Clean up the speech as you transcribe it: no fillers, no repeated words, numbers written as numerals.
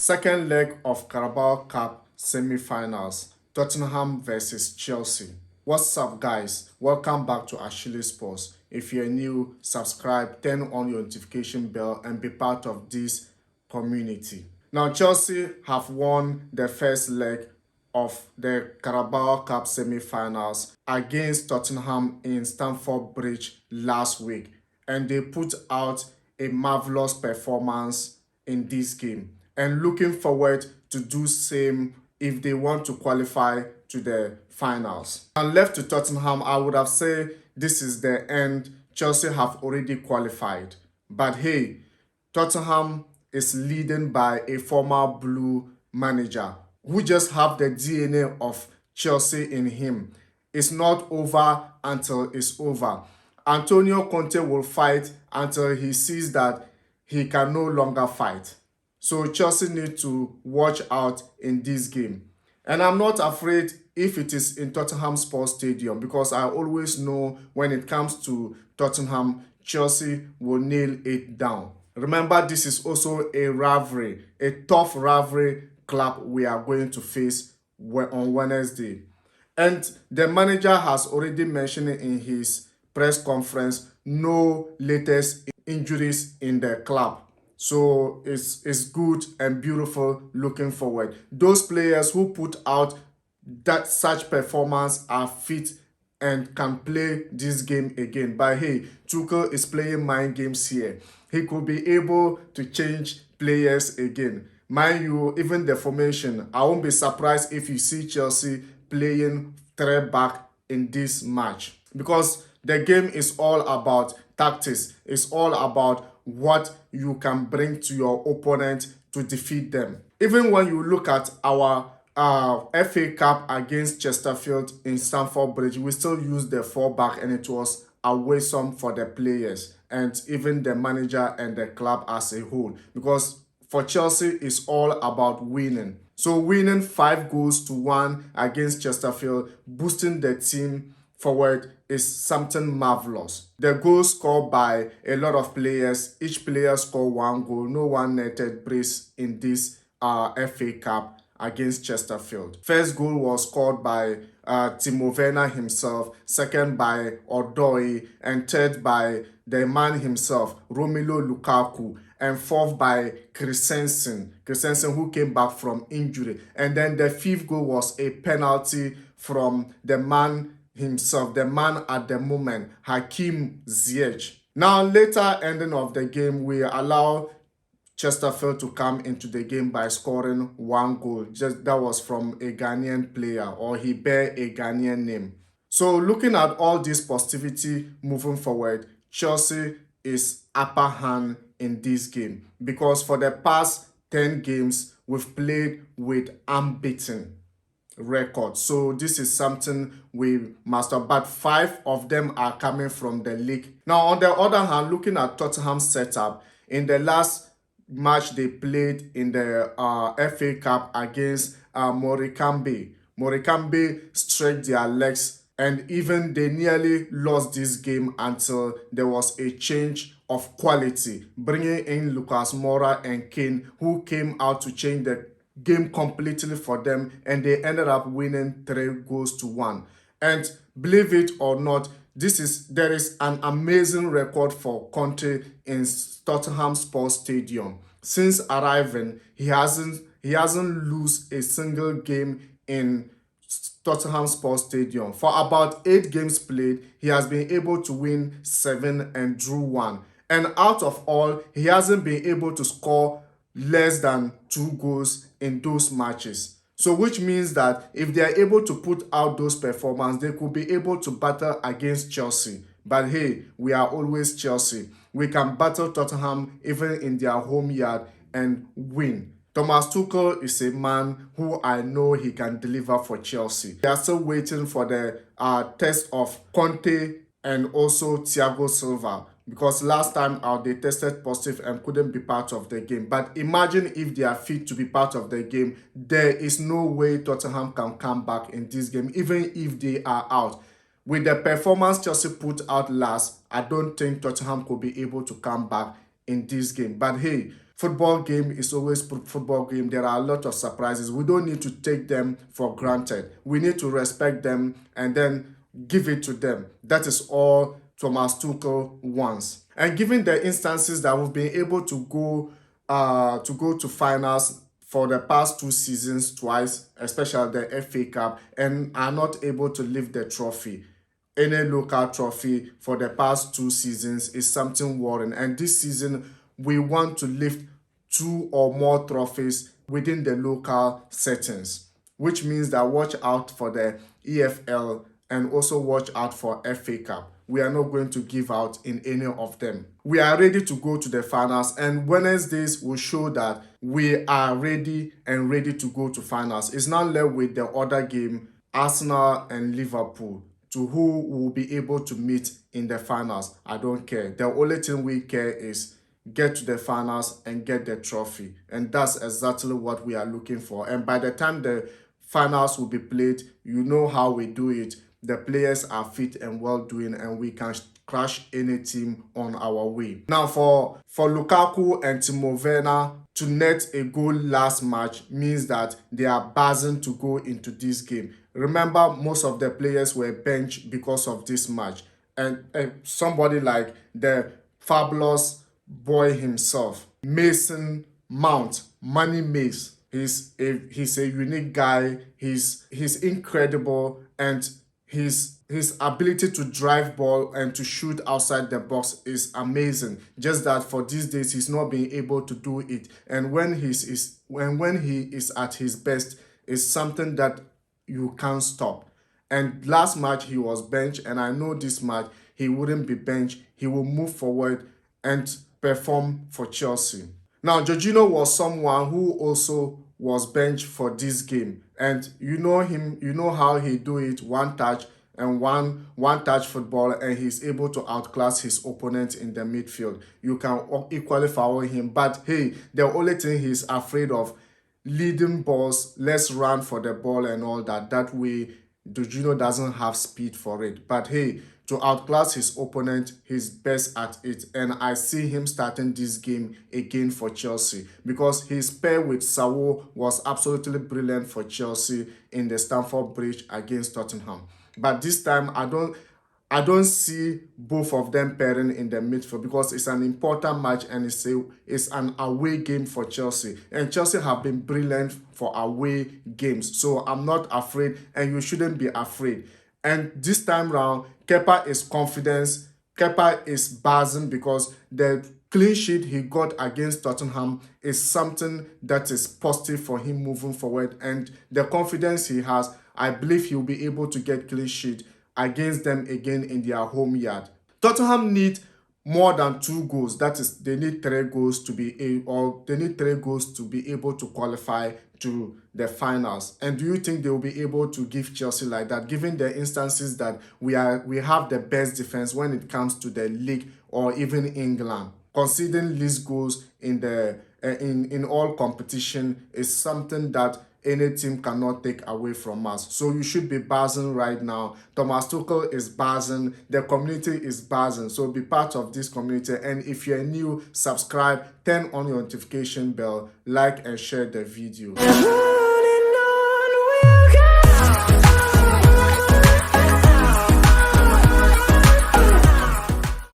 Second leg of Carabao Cup semi-finals, Tottenham versus Chelsea. What's up, guys? Welcome back to Achilles Sports. If you're new, subscribe, turn on your notification bell and be part of this community. Now, Chelsea have won the first leg of the Carabao Cup semi-finals against Tottenham in Stamford Bridge last week, and they put out a marvelous performance in this game, and looking forward to do same if they want to qualify to the finals. And left to Tottenham, I would have said this is the end. Chelsea have already qualified. But hey, Tottenham is leading by a former Blue manager who just have the DNA of Chelsea in him. It's not over until it's over. Antonio Conte will fight until he sees that he can no longer fight. So Chelsea need to watch out in this game. And I'm not afraid if it is in Tottenham Sports Stadium, because I always know when it comes to Tottenham, Chelsea will nail it down. Remember, this is also a rivalry, a tough rivalry club we are going to face on Wednesday. And the manager has already mentioned in his press conference, no latest injuries in the club. So it's good and beautiful looking forward. Those players who put out that such performance are fit and can play this game again. But hey, Tuchel is playing mind games here. He could be able to change players again. Mind you, even the formation, I won't be surprised if you see Chelsea playing 3 back in this match, because the game is all about tactics. It's all about what you can bring to your opponent to defeat them. Even when you look at our FA Cup against Chesterfield in Stamford Bridge, we still used the 4 back, and it was a worrisome for the players and even the manager and the club as a whole, because for Chelsea it's all about winning. So winning 5-1 against Chesterfield, boosting the team forward, is something marvelous. The goals scored by a lot of players. Each player scored 1 goal. No one netted brace in this FA Cup against Chesterfield. First goal was scored by Timo Werner himself, second by Odoi, and third by the man himself, Romelu Lukaku, and fourth by Christensen, who came back from injury. And then the 5th goal was a penalty from the man himself, the man at the moment, Hakim Ziyech. Now, later ending of the game, we allow Chesterfield to come into the game by scoring 1 goal. Just that was from a Ghanaian player, or he bear a Ghanaian name. So looking at all this positivity moving forward, Chelsea is upper hand in this game, because for the past 10 games, we've played with unbeaten record. So this is something we master, but 5 of them are coming from the league. Now, on the other hand, looking at Tottenham's setup, in the last match they played in the FA Cup against Morecambe, stretched their legs, and even they nearly lost this game until there was a change of quality, bringing in Moura and Kane, who came out to change the game completely for them, and they ended up winning 3-1. And believe it or not, there is an amazing record for Conte in Tottenham Sports Stadium. Since arriving, he hasn't lost a single game in Tottenham Sports Stadium. For about 8 games played, he has been able to win 7 and drew 1. And out of all, he hasn't been able to score less than 2 goals in those matches. So which means that if they are able to put out those performances, they could be able to battle against Chelsea. But hey, we are always Chelsea. We can battle Tottenham even in their home yard and win. Thomas Tuchel is a man who I know he can deliver for Chelsea. They are still waiting for the test of Conte and also Thiago Silva, because last time out they tested positive and couldn't be part of the game. But imagine if they are fit to be part of the game, there is no way Tottenham can come back in this game, even if they are out. With the performance Chelsea put out last, I don't think Tottenham could be able to come back in this game. But hey, Football game is always football game. There are a lot of surprises. We don't need to take them for granted. We need to respect them and then give it to them. That is all Thomas Tuchel wants. And given the instances that we've been able to go to finals for the past 2 seasons twice, especially the FA Cup, and are not able to lift the trophy. Any local trophy for the past 2 seasons is something worrying. And this season, we want to lift 2 or more trophies within the local settings, which means that watch out for the EFL and also watch out for FA Cup. We are not going to give out in any of them. We are ready to go to the finals, and Wednesdays will show that we are ready and ready to go to finals. It's not left with the other game, Arsenal and Liverpool, to who will be able to meet in the finals. I don't care. The only thing we care is get to the finals and get the trophy. And that's exactly what we are looking for. And by the time the finals will be played, you know how we do it. The players are fit and well doing, and we can crush any team on our way. Now for Lukaku and Timo Werner to net a goal last match means that they are buzzing to go into this game. Remember, most of the players were benched because of this match. And somebody like the fabulous boy himself, Mason Mount, Money Mace. He's a unique guy. He's incredible, and his ability to drive ball and to shoot outside the box is amazing. Just that for these days he's not being able to do it. And when he is at his best, is something that you can't stop. And last match he was benched, and I know this match he wouldn't be benched. He will move forward and perform for Chelsea. Now, Jorginho was someone who also was benched for this game. And you know him, you know how he do it, one touch and one touch football, and he's able to outclass his opponent in the midfield. You can equally foul him. But hey, the only thing he's afraid of, leading balls, let's run for the ball and all that. That way, Jorginho doesn't have speed for it. But hey, to outclass his opponent, he's best at it. And I see him starting this game again for Chelsea, because his pair with Sawo was absolutely brilliant for Chelsea in the Stamford Bridge against Tottenham. But this time, I don't see both of them pairing in the midfield, because it's an important match and it's an away game for Chelsea. And Chelsea have been brilliant for away games. So I'm not afraid, and you shouldn't be afraid. And this time round, Kepa is confident. Kepa is buzzing, because the clean sheet he got against Tottenham is something that is positive for him moving forward. And the confidence he has, I believe he'll be able to get clean sheet against them again in their home yard. Tottenham need more than 2 goals. That is, they need 3 goals to be able to qualify to the finals. And do you think they will be able to give Chelsea like that, given the instances that we have the best defense when it comes to the league or even England? Conceding least goals in the in all competition is something that any team cannot take away from us. So you should be buzzing right now. Thomas Tuchel is buzzing. The community is buzzing. So be part of this community. And if you're new, subscribe, turn on your notification bell, like and share the video.